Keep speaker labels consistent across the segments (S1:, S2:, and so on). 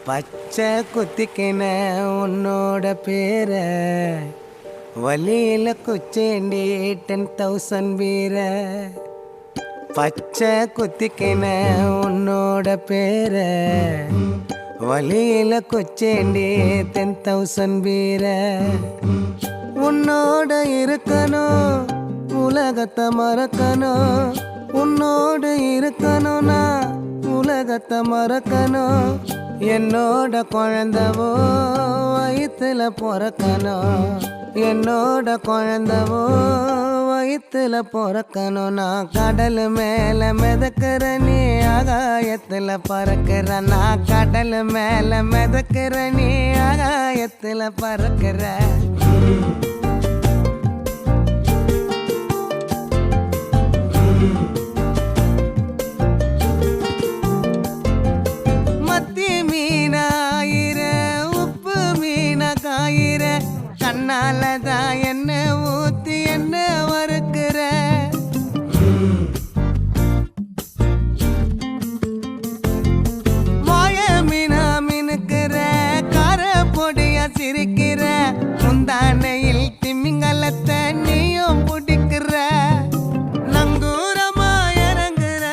S1: பச்சை குத்திக்கின உன்னோட பேர வலியில குச்சேண்டி 10,000 வீர. பச்சை குத்திக்கின உன்னோட பேர வலியில குச்சேண்டி 10,000 வீர. உன்னோட இருக்கணும் உலகத்தை மறக்கணும், உன்னோடு இருக்கணும்னா உலகத்தை மறக்கணும். என்னோட குழந்தவோ வயிற்றுல பிறக்கணும், என்னோட குழந்தவோ வயிற்றுல பிறக்கணும். நான் கடல் மேல மிதக்கிற நீ ஆகாயத்துல பறக்கிற, நான் கடல் மேல மிதக்கிற நீ ஆகாயத்துல பறக்கிற. கண்ணாலதான் என்ன ஊத்தி என்ன வறுக்கிற. வாய மீனா மினுக்கிற, கார பொடியா சிரிக்கிற, முந்தானையில் திமிங்கலத்தை நீயும் பிடிக்கிற. நங்கூரமா இறங்குற,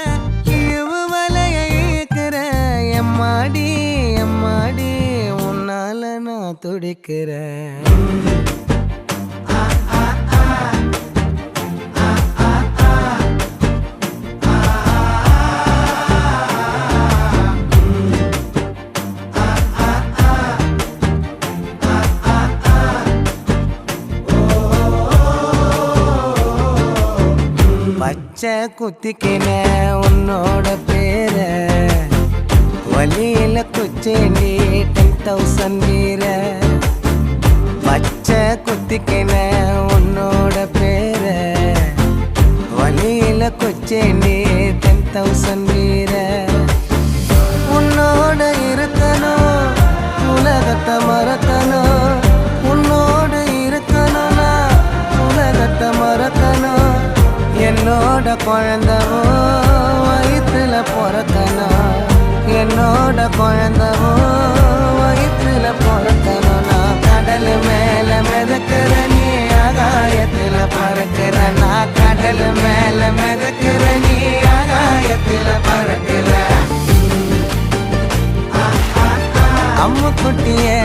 S1: இவு வலைய இழுக்கிற. எம்மாடி எம்மாடி உன்னால நான் துடிக்கிறேன். பச்சை குத்திக்கின உன்னோட பேர வலியில குச்சேண்டி 10,000 வீர. பச்சை குத்திக்கின உன்னோட பேர வலியில குச்சேண்டி 10,000 வீர. உன்னோட இருக்கணும் உலகத்தை மறக்கணும், உன்னோடு இருக்கணும்னா உலகத்தை மறக்கணும். என்னோட குழந்தவோ வயிற்றுல பிறக்கணும், என்னோட குழந்தவோ வயிற்றுல பிறக்கணும். நான் கடல் மேல மிதக்கிற நீ ஆகாயத்துல பறக்கிற, நான் கடல் மேல மிதக்கிற நீ ஆகாயத்துல பறக்கிற. அம்மு குட்டியே